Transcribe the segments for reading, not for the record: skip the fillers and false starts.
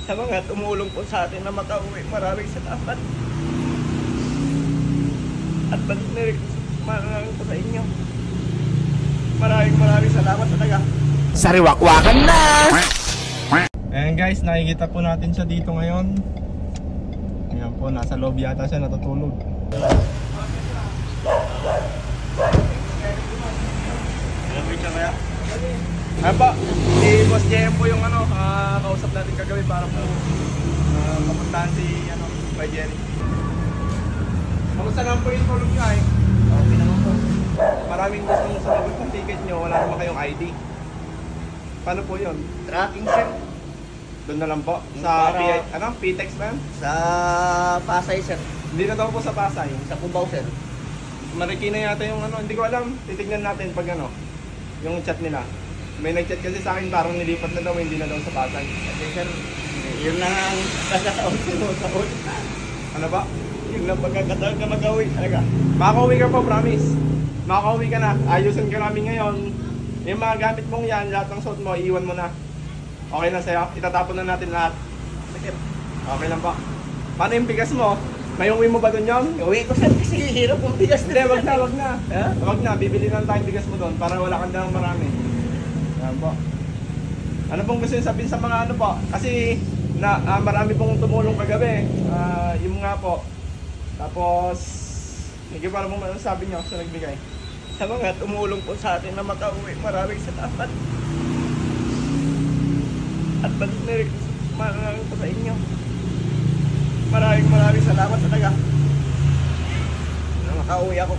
Sa mga tumulong po sa atin na makauwi, maraming salamat. At maraming po sa inyo. Maraming salamat talaga. Sariwakwakan na! Ayan guys, nakikita po natin siya dito ngayon. Ayan po, nasa loob yata siya natutulog. Ayan po, si Boss JM po yung kausap natin kagabi para po kapuntahan si Kuya Jerry. Kamusta naman po yung tulog niya Okay naman po. Maraming gustong sumagot ng ticket nyo, wala naman kayong ID. Paano po yun? Tracking sir. Doon na lang po. Sa PTEX ba yan? Sa Pasay sir. Hindi na daw po sa Pasay. Sa Cubao sir. Marikina yata yung hindi ko alam. Titignan natin pag yung chat nila. May nag-chat kasi sa akin parang nilipat na daw, hindi na daw sa Pasay. Kasi sir, yun na ang pagkakataon ko sa una. Ano ba? Yun na pagkakataon ka mag-uwi talaga. Makakauwi ka po, promise. Makakauwi ka na. Ayusin ka namin ngayon. Yung mga gamit mong yan, lahat ng suot mo, iiwan mo na. Okay na sa'yo? Itatapon na natin lahat. Okay lang pa. Paano yung bigas mo? May uwi mo ba doon yun? Uwi ko sir kasi hirap kong bigas Hindi, wag na. Ha? Wag na, bibili na tayong bigas mo doon para wala kang dalang marami. Yan po. Ano pong gusto nyo sabihin sa mga po? Kasi marami pong tumulong kagabi. Yung nga po. Tapos, hindi para mo sabi nyo sa nagbigay. Sa mga tumulong po sa atin na makauwi, maraming salamat. At maraming po sa inyo. Maraming salamat talaga. Na makauwi ako.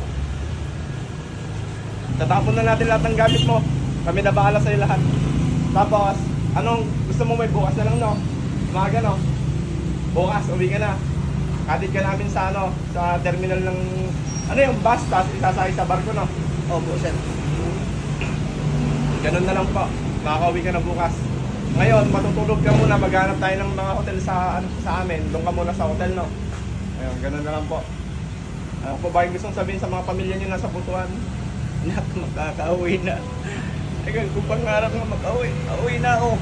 Tatapon na natin lahat ng gamit mo. Kami na bahala sa'yo lahat. Tapos, anong gusto mo may bukas na lang Umaga Bukas, uwi ka na. Katid ka namin sa sa terminal ng yung bus, tapos isasakay sa barko Opo sir. Ganun na lang po. Makakauwi ka na bukas. Ngayon, matutulog ka muna, maghanap tayo ng mga hotel sa amin. Doon ka muna sa hotel Ayun, ganun na lang po. Ano po ba yung gustong sabihin sa mga pamilya nyo nasa Butuan? Makakauwi na. Teka, kung pangarap nga makauwi, auwi na ako.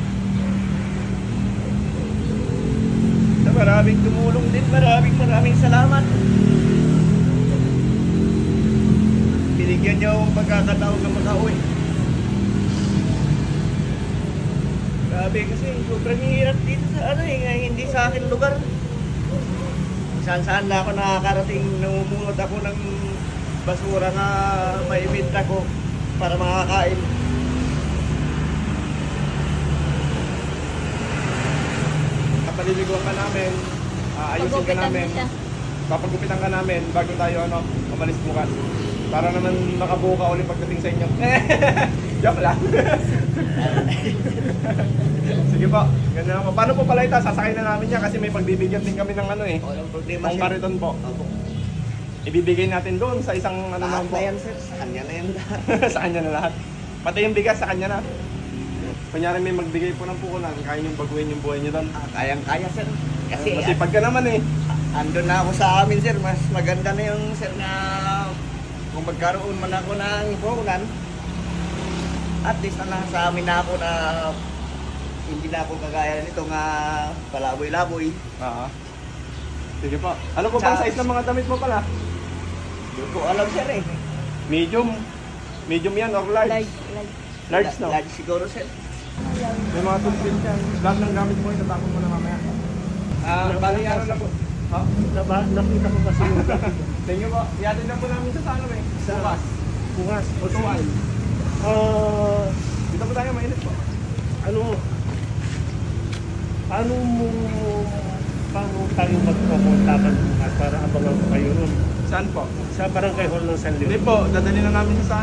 Sa maraming tumulong din, maraming salamat. Binigyan niyo akong pagkakataon na makauwi. Grabe kasi sobrang hirap dito sa hindi sa akin lugar. Saan na ako nakakarating, namumulot ako ng basura na maibenta ko para makakain. Kapaliliguan ka namin, ayusin ka namin, papagupitan ka namin bago tayo umalis bukas. Para naman makabuo ka ulit pagdating sa inyo. Joke lang. Sige po, ganyan po. Paano po pala ito? Sasakay na namin niya kasi may pagbibigyan din kami ng Walang problema Kung kariton po. Ibibigay natin doon sa isang naman po. Yan sir, sa kanya na yan lahat. Sa kanya na lahat. Pati yung bigas sa kanya na. Kunyari may magbigay po ng pukulan, kaya niyong baguhin yung buhay niyo doon. Kayang-kaya sir. Kasi masipag ka naman andun na ako sa amin sir, mas maganda na yung sir na kung magkaroon man ako ng pukulan, at least na sa amin na ako na hindi na ako kagaya nito nga palaboy-laboy. Sige po. Ano po bang size ng mga damit mo pala? Hindi ko alam sir Medium? Medium yan or large? Large no? Large siguro sir. May mga toothpick yan. Lahat ng gamit mo itatapon mo na mamaya. Bali na po. Nakita ko kasi yung Thank you po. Iatid na po namin sa Bukas. Butuan. Dito po tayo, mainit po. Paano tayo magpapuntakan para abangan ko kayo nun? Saan po? Sa barangay hall ng San Hindi Leon. po, dadali na namin sa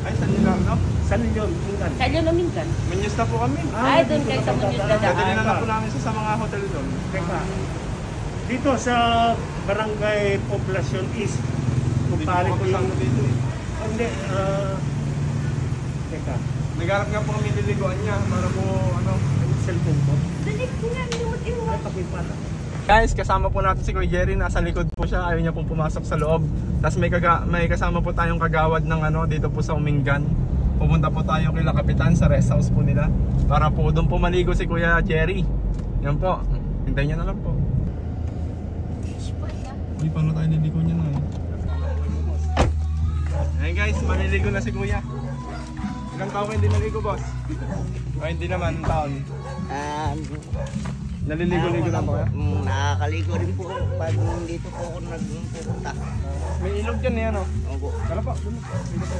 Ay, San Leon, San Leon, Mingan. Sa Leon Mingan. Munyos na po kami. Ay, doon kayo sa Munyos Dadali na dadaan. po namin sa mga hotel doon. Teka, dito sa barangay Poblacion East, kung pali ko yung... dito Hindi, teka, nagharap nga po kami niliguan niya para po yung cellphone ko. Dali ko nga, inuot-inuot. Ay, pakipala. Guys, kasama po natin si Kuya Jerry, nasa likod po siya, ayaw niya pong pumasok sa loob. Tapos may kasama po tayong kagawad ng dito po sa Umingan. Pupunta po tayo kay Kapitan sa rest house po nila para po doon po maligo si Kuya Jerry. Yan po. Hintayin niya na lang po. Uy, paano tayo niligo niya na? Ayun guys, maliligo na si Kuya. Ilang taon kayo hindi naligo, boss? O hindi naman, taon. Naliligo-ligo na po kaya? Nakakaligo rin po pag dito po ako nagpupunta. May ilog dyan eh, ano? Opo. Tara po, dun. Dito po.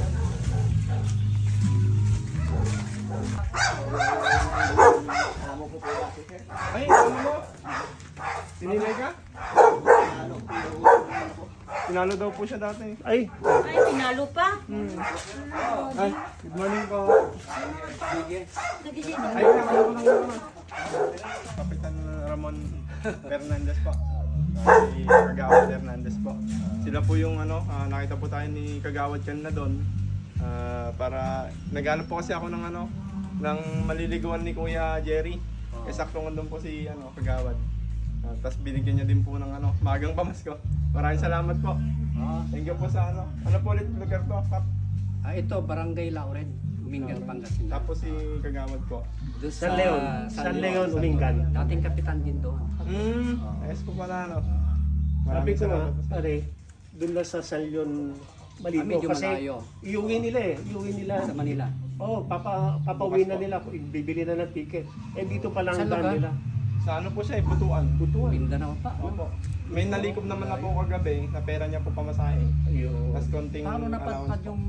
Amo ko po kasi sir. Ay, ano mo? Sinilay ka? Tinalo daw po siya dati. Ay, Ay, pinalo pa. Ay, good morning po. Nagiging. Ay, ano. Kapitan Ramon Fernandez po. Si Kagawad Fernandez po. Sila po yung ano, nakita po tayo ni Kagawad kanina doon. Para naghanap po kasi ako ng ano, ng maliliguan ni Kuya Jerry. Sakto nga doon po si ano, Kagawad. Tapos binigyan niya din po ng ano, magang pamasko. Maraming salamat po. Thank you po sa ano. Ano po ulit lugar to, Kap? Ito, Barangay Lauren, Umingan, Pangasinan. Tapos si Kagawad po. Doon San Leon. San Leon, Umingan. Dating kapitan din doon. Ayos po pala, no? Sabi Maraming ko nga, salamat po. pare, doon lang sa San Leon maligo. Medyo Kasi malayo. iuwi nila eh. Iuwi nila. Sa Manila. Oo, papauwi na nila. Bibili na ng ticket. Eh dito pa lang Saan ang daan lugar? nila. Sa ano po siya, Butuan. Butuan. Mindanao pa. Opo. May nalikob naman na po kagabi na pera niya po pamasahe. Ayun. Tapos konting Paano napadpad yung...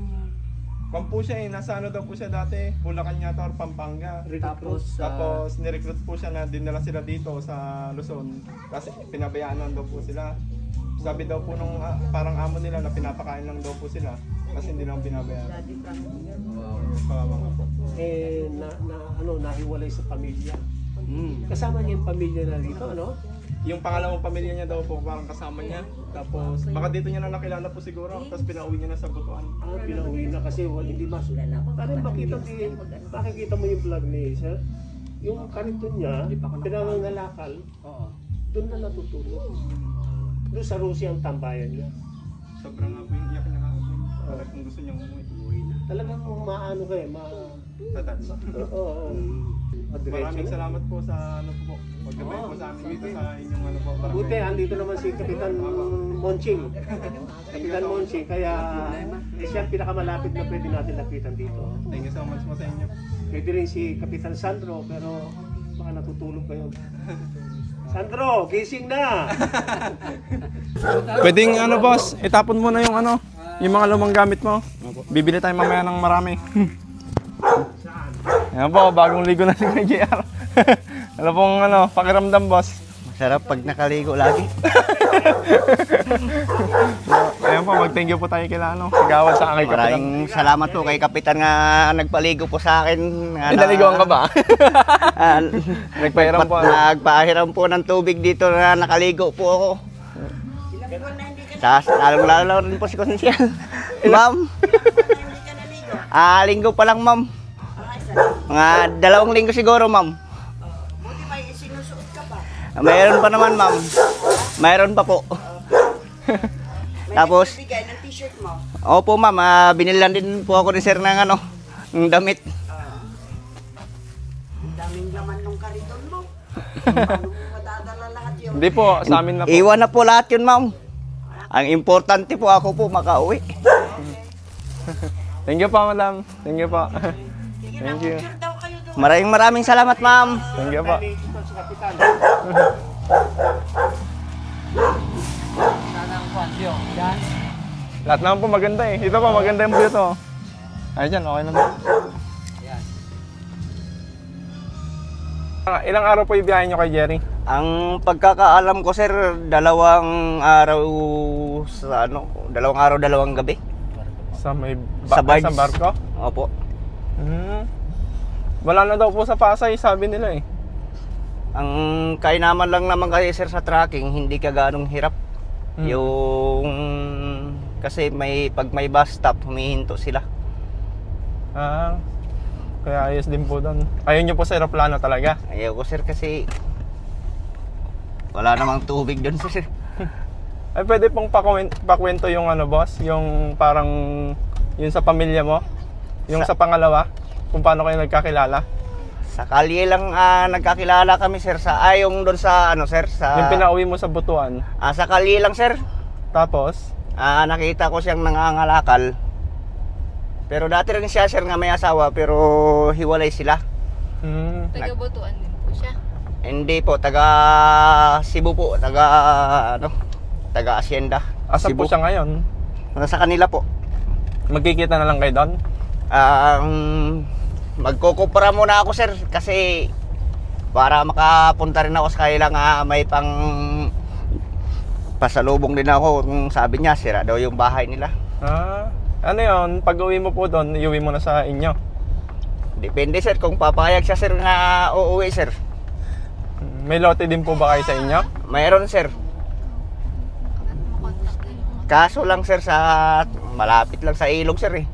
Kung po siya nasa ano daw po siya dati, Bulacan yata or Pampanga. Tapos, Tapos nirecruit po siya na dinala sila dito sa Luzon. Kasi pinabayaan lang daw po sila. Sabi daw po nung parang amo nila na pinapakain lang daw po sila. Kasi hindi lang binabayaran. Kawawa nga po. Eh, nahiwalay sa pamilya. Kasama niya yung pamilya na dito, ano? Yung pangalawang pamilya niya daw po, parang kasama niya. Tapos baka dito niya na nakilala po siguro. Tapos pinauwi niya na sa Butuan. Pinauwi na kasi hindi mas. Parang makikita mo yung vlog ni sir. Yung kariton niya, pinangangalakal, Oo. doon na natutulog. Doon sa Russia ang tambayan niya. Sobrang nga po yung iyak niya nga po. Parang kung gusto niyang umuwi. Talagang maano kayo, Tatats. Oo. Maraming salamat po sa ano po. Pagkabay po sa amin dito sa inyong ano po. Buti, andito naman si Kapitan Monching. Kapitan Monching, kaya siya ang pinakamalapit na pwede natin lapitan dito. Thank you so much po sa inyo. Pwede rin si Kapitan Sandro, pero baka natutulog kayo. Sandro, gising na! Pwedeng ano boss, itapon mo na yung ano, yung mga lumang gamit mo. Bibili tayo mamaya ng marami. Ayan po, bagong ligo na si JR. Ano pong ano, pakiramdam boss? Masarap pag nakaligo lagi. Ayan po, mag-thank you po tayo kila ano, Kagawad sa akin. Maraming salamat po kay Kapitan nga nagpaligo po sa akin. Pinaligoan ka ba? Nagpahiram po. Nagpahiram po ng tubig dito na nakaligo po ako. Tapos lalong-lalo rin po si Konsyal. Ma'am. Linggo pa lang ma'am. Mga 2 linggo siguro ma'am. Buti may sinusuot ka pa. Mayroon pa naman ma'am. Mayroon pa po. Tapos, Bigay ng t-shirt mo. opo ma'am, binilan din po ako ni sir ng ano, ng damit. Ang daming laman ng kariton mo. Paano mo madadala lahat yun? Hindi po, sa amin na po. Iwan na po lahat yun ma'am. Ang importante po ako po makauwi. Thank you po, madam. Thank you po. Sige na, Thank you. picture daw kayo doon. Maraming salamat ma'am. Thank you po. Ito si Kapitan. Sana ang kwantyo. Yan. Lahat naman po maganda eh. Ito po, maganda yung dito. Ay dyan, okay na po. Yan. Ilang araw po yung biyahe nyo kay Jerry? Ang pagkakaalam ko sir, 2 araw sa ano, 2 araw, 2 gabi. Sa may Sa barge. sa barko? Opo. Wala na daw po sa Pasay, sabi nila eh. Ang kainaman lang naman kasi sir sa tracking, hindi ka ganong hirap. Yung kasi pag may bus stop, humihinto sila. Kaya ayos din po doon. Ayaw nyo po sa aeroplano talaga? Ayaw ko sir kasi wala namang tubig doon sir. Ay pwede pong pakwento yung ano boss, yung parang yung sa pamilya mo, yung sa pangalawa, kung paano kayo nagkakilala. Sa kalye lang nagkakilala kami sir sa yung doon sa ano sir sa Yung pinauwi mo sa Butuan. sa kalye lang sir. Tapos, Nakita ko siyang nangangalakal. Pero dati rin siya sir nga may asawa pero hiwalay sila. Taga-Butuan din po siya. Hindi po taga Cebu po, taga Hacienda. asan po siya ngayon? Sa kanila po. Magkikita na lang kayo doon? Magkukupra muna ako sir kasi para makapunta rin ako sa kanila nga may pang pasalubong din ako. Kung sabi niya sira daw yung bahay nila. Ano yun? Pag uwi mo po doon, iuwi mo na sa inyo? Depende sir kung papayag siya sir na uuwi sir. May lote din po ba kayo sa inyo? Mayroon sir. Kaso lang sir sa malapit lang sa ilog sir eh.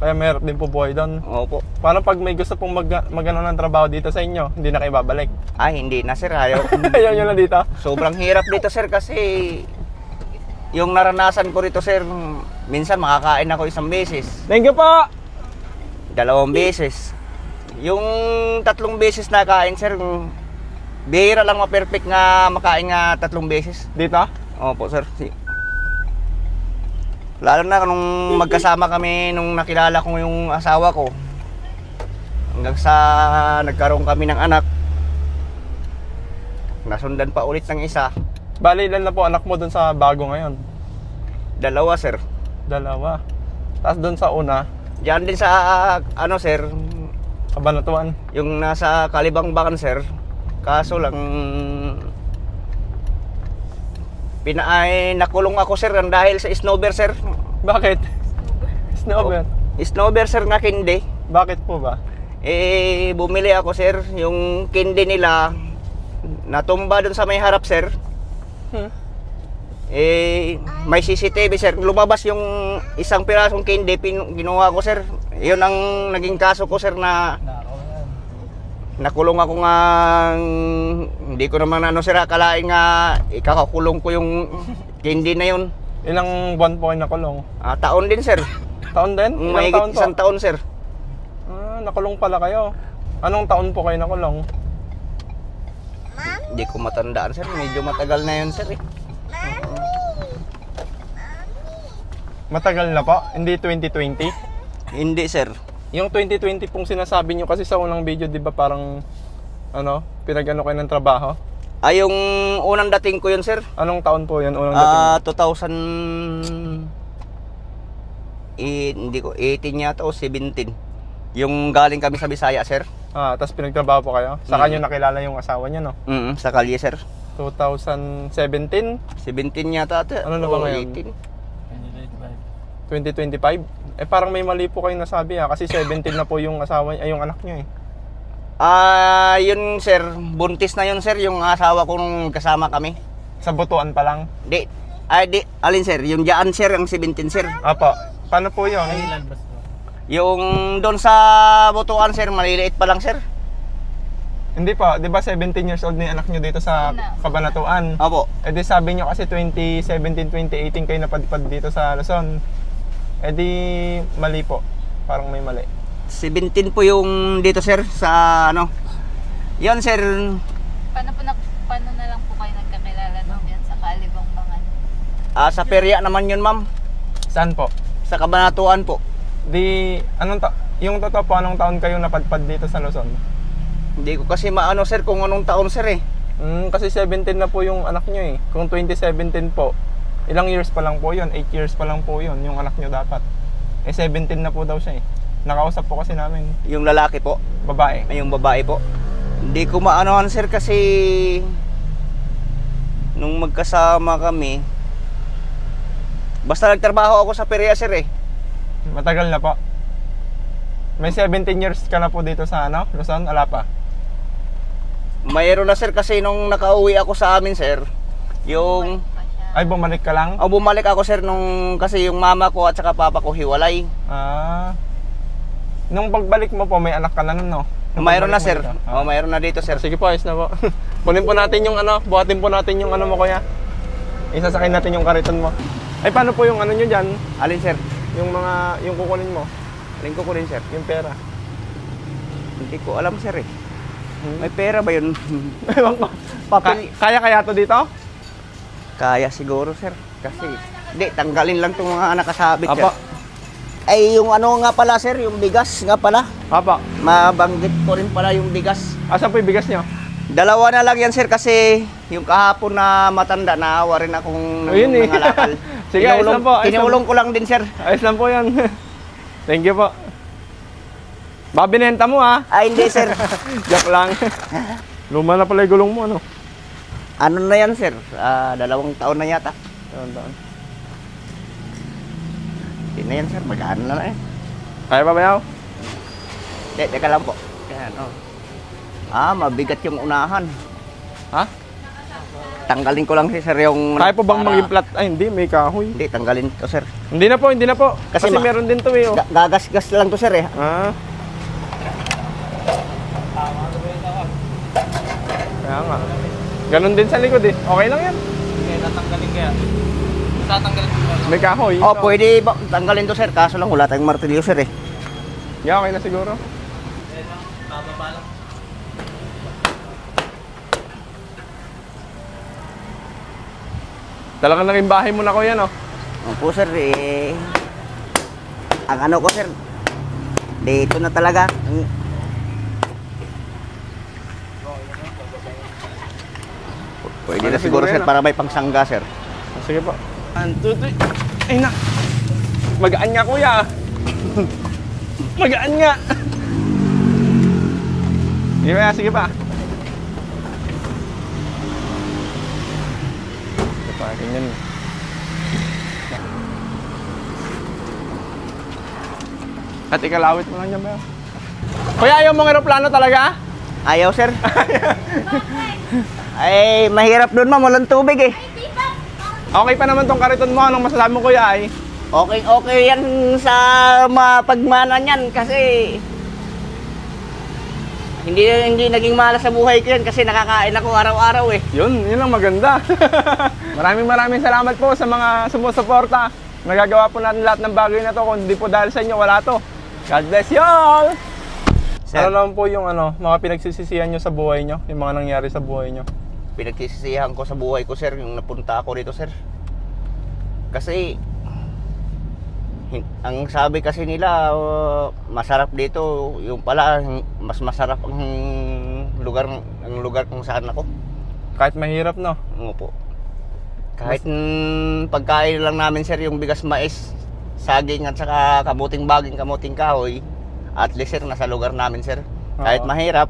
Kaya mahirap din po buhay doon. Opo. Paano pag may gusto pong magano ng trabaho dito sa inyo, hindi na kayo babalik? Ay hindi na sir, ayaw. Ayaw nyo lang dito? Sobrang hirap dito sir kasi yung naranasan ko rito sir, minsan makakain ako 1 beses, Thank you po! 2 beses. Yung 3 beses na kain sir, bihira lang ma-perfect nga makain nga 3 beses. Dito? Opo sir. Lalo na nung magkasama kami nung nakilala ko yung asawa ko. Hanggang sa nagkaroon kami ng anak. Nasundan pa ulit ng isa. Bali, ilan na po anak mo doon sa bago ngayon? 2 sir. 2. Tapos doon sa una, Diyan din sa ano sir, Kabanatuan. yung nasa Kalibangbakan sir. Kaso lang nakulong ako sir dahil sa snowber sir. Bakit? Snowbird. Snowber sir na kindi. Bakit po ba? Bumili ako sir, yung kindi nila natumba dun sa may harap sir. May CCTV sir, lumabas yung isang pirasong kindi, ginawa ko sir. Yun ang naging kaso ko sir na nakulong ako nga. Hindi ko naman sir akalain nga ikakakulong ko yung kindi na yun. Ilang buwan po kayo nakulong? Taon din sir. Taon din? Ilang Mahigit taon po? 1 taon sir. Nakulong pala kayo. Anong taon po kayo nakulong? Hindi ko matandaan sir, medyo matagal na yun sir eh. Matagal na po? Hindi 2020? Hindi sir. Yung 2020 pong sinasabi nyo kasi sa unang video, di ba parang pinag-ano kayo ng trabaho? Yung unang dating ko yun sir. Anong taon po yun? Unang dating? 18 yata o 17. Yung galing kami sa Bisaya sir. Tapos pinagtrabaho po kayo? Saka nyo nakilala yung asawa niyo, no? Sa kalye sir. 2017? 17 yata ate. Ano na ba ngayon? 2025? Parang may mali po kayo nasabi kasi 17 na po yung asawa yung anak niyo eh. Yun sir, buntis na yun sir, yung asawa ko nung kasama kami. Sa Butuan pa lang? Alin sir, yung dyan sir, ang 17 sir. Apo, paano po yun? Yung doon sa Butuan sir, maliliit pa lang sir. Hindi pa, di ba 17 years old na yung anak nyo dito sa Kabanatuan? Opo. Di sabi nyo kasi 2017-2018 kayo napadpad dito sa Luzon. Di mali po, parang may mali. 17 po yung dito sir, sa ano. Yun sir. Paano na lang po kayo nagkakilala doon yan sa Kalibangbangan? Sa perya naman yun ma'am. Saan po? Sa Kabanatuan po. Yung totoo po, anong taon kayo napadpad dito sa Luzon? Hindi ko kasi maano sir kung anong taon sir eh. Kasi 17 na po yung anak nyo eh. Kung 2017 po, ilang years pa lang po yun? 8 years pa lang po yun, yung anak nyo dapat. 17 na po daw siya eh. Nakausap po kasi namin. Yung lalaki po. Babae. Yung babae po. Hindi ko maanohan sir kasi nung magkasama kami, basta nagtrabaho ako sa perya sir eh. Matagal na po. May 17 years ka na po dito sa Luzon? Ala pa? Mayroon na sir kasi nung nakauwi ako sa amin sir, yung Ay, bumalik ka lang? bumalik ako sir nung kasi yung mama ko at saka papa ko hiwalay. Nung pagbalik mo po, may anak ka na nun, no? Mayroon na sir. Mayroon na dito sir. Sige po, ayos na po. Kunin po natin yung buhatin po natin yung mo kuya. Isasakay natin yung kariton mo. Ay, paano po yung nyo dyan? Alin sir? Yung kukunin mo? Alin ko rin sir? Yung pera. Hindi ko alam sir eh. May pera ba yun? Ewan ko. Kaya to dito? Kaya siguro sir. Kasi, hindi, tanggalin lang itong mga nakasabit sir. Apo. Ay, yung ano nga pala sir, yung bigas nga pala. Apo. Mabanggit ko rin pala yung bigas. Asan po yung bigas nyo? Dalawa na lang yan sir kasi yung kahapon na matanda, naawa rin akong Ayun eh. nangalakal. Sige, ayos lang po. Tinulong ko lang din sir. Ayos lang po yan. Thank you po. Babinenta mo ha? Ay, hindi sir. Joke lang. Luma na pala yung gulong mo, ano? Ano na yan sir? 2 taon na yata. Taon. Hindi na yan sir, mag-ano na eh. Kaya pa ba yaw? Hindi, teka lang po. Yan, oh. Mabigat yung unahan. Ha? Tanggalin ko lang sir yung... Kaya po bang para- maging flat? Ay, hindi. May kahoy. Hindi, tanggalin to sir. Hindi na po. Kasi Kasi meron din to eh. Oh. Gagas-gas lang to sir eh. Ah. Kaya nga. Ganon din sa likod eh. Okay lang yan. May kahoy. Oh, pwede ba tanggalin to sir? Kaso lang wala tayong martilyo sir eh. Yeah, okay na siguro. Talagang naging bahay mo na ko yan, oh. Opo sir eh. Ang ano ko sir, dito na talaga. Pwede Ano na siguro siguro sir yan, para may pangsangga sir. Sige po. 1, 2, 3. Ay na. Magaan nga kuya. Magaan nga. Sige pa, sige pa. Sige pa, ganyan. At ikalawit mo lang yan ba? Kuya, ayaw mong aeroplano talaga? Ayaw sir. Ay, mahirap doon ma'am, walang tubig eh. Okay pa naman tong kariton mo. Anong masasabi mo kuya ay? Okay yan sa mapagmana niyan kasi hindi naging malas sa buhay ko yan kasi nakakain ako araw-araw eh. Yun ang maganda. maraming salamat po sa mga sumusuporta. Nagagawa po natin lahat ng bagay na to. Kung hindi po dahil sa inyo, wala to. God bless you all! Sir, Ano naman po yung mga pinagsisisihan nyo sa buhay nyo? Yung mga nangyari sa buhay nyo? pinagsisisihan ko sa buhay ko sir yung napunta ako dito sir. Kasi ang sabi kasi nila masarap dito, yung pala mas masarap ang lugar kung saan ako. Kahit mahirap, no? Opo. Kahit pagkain lang namin sir yung bigas mais, saging at saka kamuting baging, kamuting kahoy, at least sir nasa lugar namin sir. Kahit Oo. mahirap,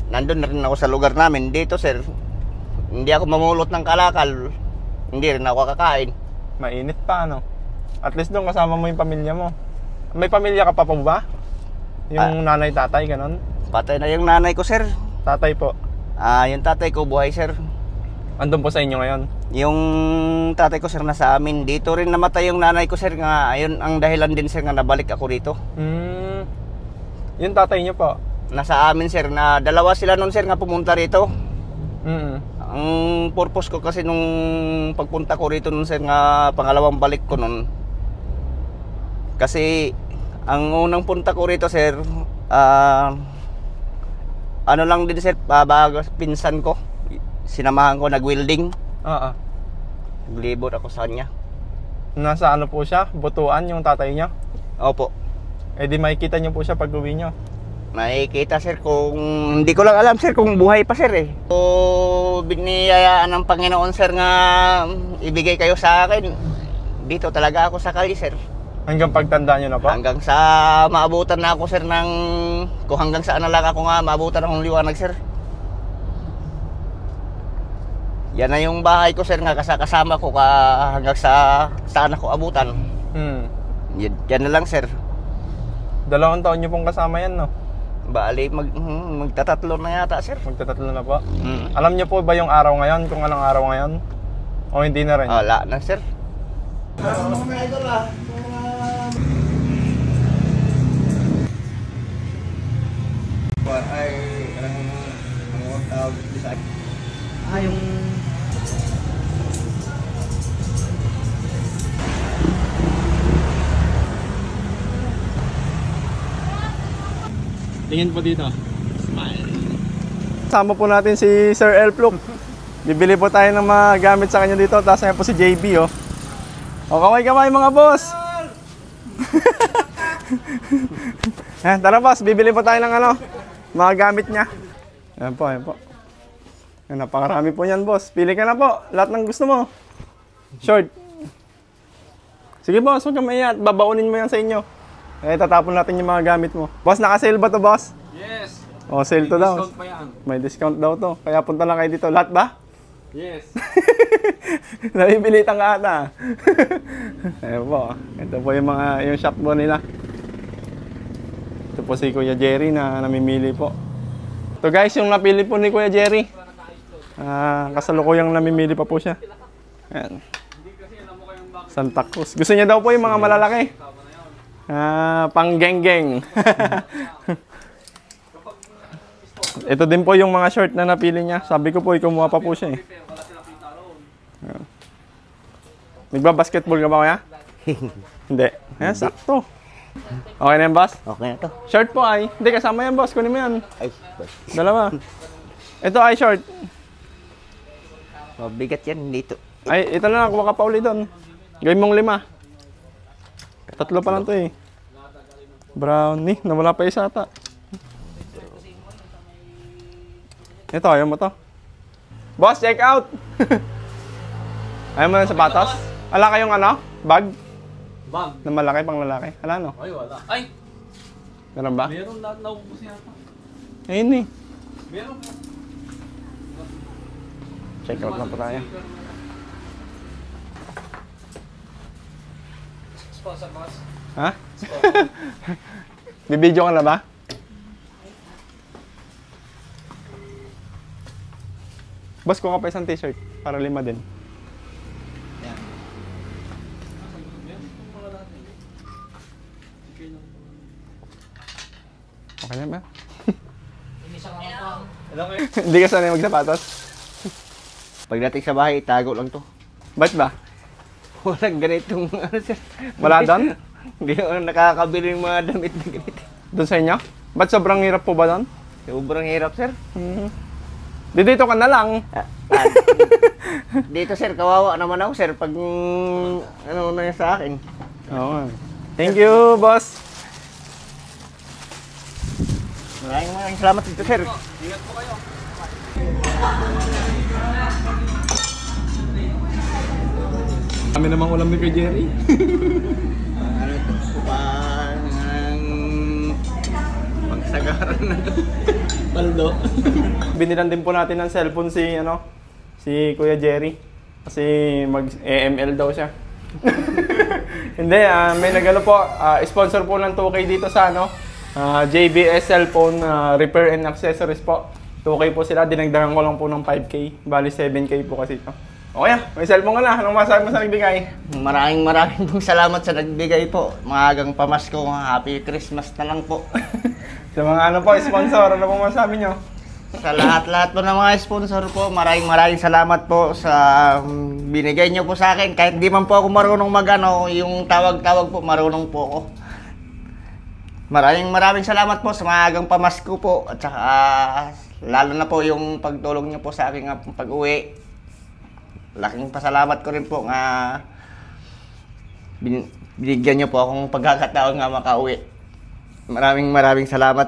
nandun na rin ako sa lugar namin. Dito sir, hindi ako mamulot ng kalakal, hindi rin ako kakain. Mainit pa, no? At least doon kasama mo yung pamilya mo. May pamilya ka pa po ba? Yung nanay, tatay, ganon? Patay na yung nanay ko sir. Tatay po. Yung tatay ko buhay sir. Andun po sa inyo ngayon? Yung tatay ko sir nasa amin. Dito rin namatay yung nanay ko sir, nga ayun ang dahilan din sir nga nabalik ako dito. Yung tatay niyo po? Nasa amin sir, na dalawa sila nun sir nga pumunta rito. Ang purpose ko kasi nung pagpunta ko rito nun sir, nga pangalawang balik ko nun, kasi ang unang punta ko rito sir, ano lang din sir, bago pinsan ko, sinamahan ko nag-welding. Oo. Naglibot ako sa kanya. Nasa ano po siya? Butuan yung tatay niya? Opo. Eh di makikita niyo po siya pag uwi niyo. Nakikita sir, kung hindi ko lang alam sir kung buhay pa sir eh. So biniyayaan ng Panginoon sir nga ibigay kayo sa akin. Dito talaga ako sa kali sir. Hanggang pagtanda niyo na po? Hanggang sa maabutan na ako sir ng, kung hanggang saan na lang ako nga maabutan akong liwanag sir. Yan na yung bahay ko sir, nga kasama ko hanggang sa saan ako abutan. Yan na lang sir. 2 taon niyo pong kasama yan, no? Bali magtatatlo na yata sir. Magtatatlo na po. Alam niyo po ba yung araw ngayon? Kung anong araw ngayon? O hindi na rin? Wala na sir. Yung Tingin po dito. Smile. Sama po natin si Sir Elflook. Bibili po tayo ng mga gamit sa kanya dito. Tapos ngayon po si JB, oh. O, kaway-kaway mga boss. Tara boss, bibili po tayo ng ano, mga gamit niya. Ayan po, ayan po. Napakarami po yan, boss. Pili ka na po. Lahat ng gusto mo. Short. Sige boss, huwag kang maiyak. Babaunin mo yan sa inyo. Tatapon natin yung mga gamit mo. Boss, naka-sale ba to, boss? Yes. O, sale to daw. Discount pa yan. May discount daw to. Kaya punta lang kayo dito. Lahat ba? Yes. Nabibilitan ka ata. Ayan po. Ito po yung shop po nila. Ito po si Kuya Jerry na namimili po. Ito guys, yung napili po ni Kuya Jerry. Kasalukuyang namimili pa po siya. Ayan. Santa Cruz. Gusto niya daw po yung mga malalaki. Pang geng-geng. Ito din po yung mga short na napili niya. Sabi ko po, kumuha pa po siya eh. Nagba-basketball ka ba kaya? Hindi. Ayan, sakto. Okay na yan, boss? Okay na to. Short po ay. Hindi, kasama yan, boss. Kunin mo yan. Ay, Dalawa. Ito ay short. mabigat yan dito. Ay, ito na lang. Kuha ka pa uli doon. Gawin mong 5. 3 pa lang to eh. Brownie. Nawala pa isa ata. Ito, ayaw mo to. Boss, check out! Ayaw mo ng sapatos? Wala kayong ano? Bag? Bag. Na malaki, pang lalaki? Wala no? Ay, wala. Ay! Meron ba? Meron lahat na ubus yata. Ayun eh. Meron po. Check out na po tayo. Sponsor, boss. Ha? Bibidyo ka na ba? Boss, kuha ka pa isang t-shirt para 5 din. Okay na ba? Hindi ka sanay magsapatos? Pagdating sa bahay, itago lang to. Ba't ba? Walang ganitong ano sir. Wala doon? Hindi ako nakakabili ng mga damit na ganito. Doon sa inyo? Ba't sobrang hirap po ba doon? Sobrang hirap sir. Dito ka na lang. Dito sir, kawawa naman ako sir pag ano na yan sa akin. Oo. Thank you, boss. Maraming salamat dito sir. Ingat po kayo. Kami namang ulam ni kay Jerry. Ano ito po pagsagaran na to. Paldo. Binilan din po natin ng cellphone si Kuya Jerry. Kasi mag-AML daw siya. Hindi, may nagano po, sponsor po ng 2K dito sa JBS Cellphone Repair and Accessories po. 2K po sila, dinagdagan ko lang po ng 5K. Bali 7K po kasi ito. Okay, may cellphone ka na. Anong masabi mo sa nagbigay? Maraming pong salamat sa nagbigay po. Maagang pamasko, Happy Christmas na lang po. Sa mga sponsor, ano pong masabi nyo? Sa lahat-lahat po ng mga sponsor po, maraming salamat po sa binigay nyo po sa akin. Kahit di man po ako marunong yung tawag-tawag po, marunong po ako. Maraming salamat po sa maagang pamasko po. At saka lalo na po yung pagtulong nyo po sa aking pag-uwi. Laking pasalamat ko rin po nga binigyan nyo po akong pagkakataon nga makauwi. Maraming salamat.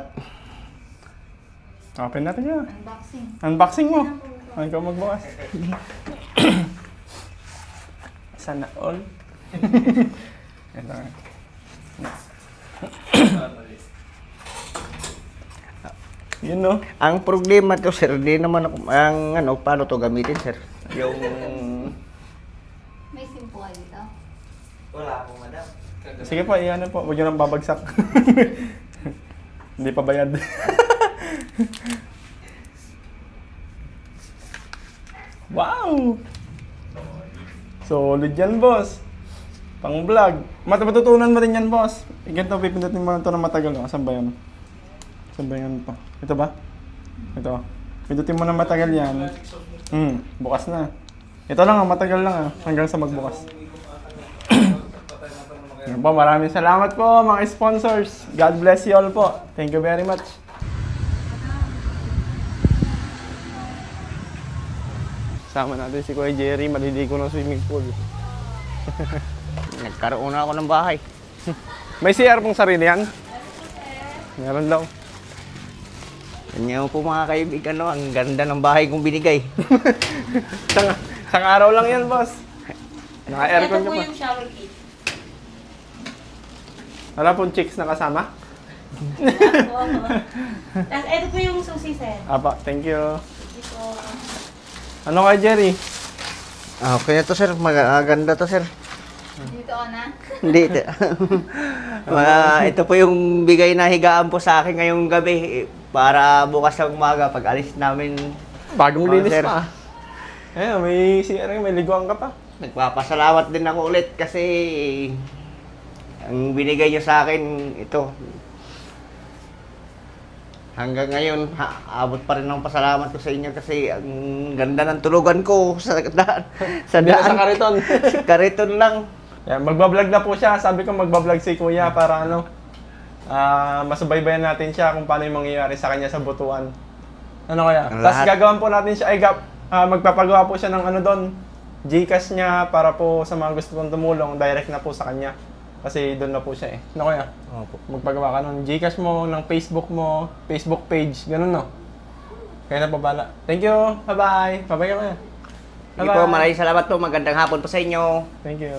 Open natin yun. Unboxing. Unboxing mo. Ikaw magbukas. Sana all. Ito nga. Yun no. Ang problema to sir, di naman ako, paano to gamitin sir? Yung... May SIM po kayo dito? Wala akong madam. Sige po, iyan po. Huwag nyo nang babagsak. Hindi pa bayad. Wow! Solid yan, boss. Pang vlog. Matututunan mo rin yan, boss. Ganito, pipindutin mo na ito na matagal. Saan ba yan? Saan ba yan pa? Ito ba? Ito. Pindutin mo na matagal yan. Bukas na. Ito lang, matagal lang hanggang sa magbukas. Yan po, maraming salamat po mga sponsors. God bless you all po. Thank you very much. Kasama natin si Kuya Jerry, maliligo ng swimming pool. Nagkaroon na ako ng bahay. May CR pong sarili yan? Meron daw. Ganyan po mga kaibigan, no? Ang ganda ng bahay kong binigay. Isang araw lang yan, boss. Naka-aircon ka pa. shower kit. Wala pong chicks na kasama? Tapos ito po yung susi, sir. Apa, thank you. Ito. Ano kay Jerry? Okay na to, sir. Maganda to, sir. Dito ka na. Hindi. Ito po yung bigay na higaan po sa akin ngayong gabi. Para bukas sa umaga, pag alis namin. Bagong linis sir. pa. May CR, may liguan ka pa. Nagpapasalamat din ako ulit kasi ang binigay niyo sa akin, ito. Hanggang ngayon, abot pa rin ang pasalamat ko sa inyo kasi ang ganda ng tulugan ko sa daan. Sa Hindi na sa daan. kariton. Kariton lang. Yan, magbablog na po siya. Sabi ko magbablog si Kuya para masubaybayan natin siya kung paano yung mangyayari sa kanya sa Butuan. Ano kaya? Ang Tapos lahat. gagawan po natin siya, magpapagawa po siya ng ano doon, Gcash niya para po sa mga gusto kong tumulong, direct na po sa kanya. Kasi doon na po siya eh. Ano kaya? Opo. Magpagawa ka nun. Gcash mo, ng Facebook mo, Facebook page, ganun no? Kaya na po bala. Thank you! Bye-bye! Bye-bye ka kaya! Sige po, maraming salamat po. Magandang hapon po sa inyo. Thank you.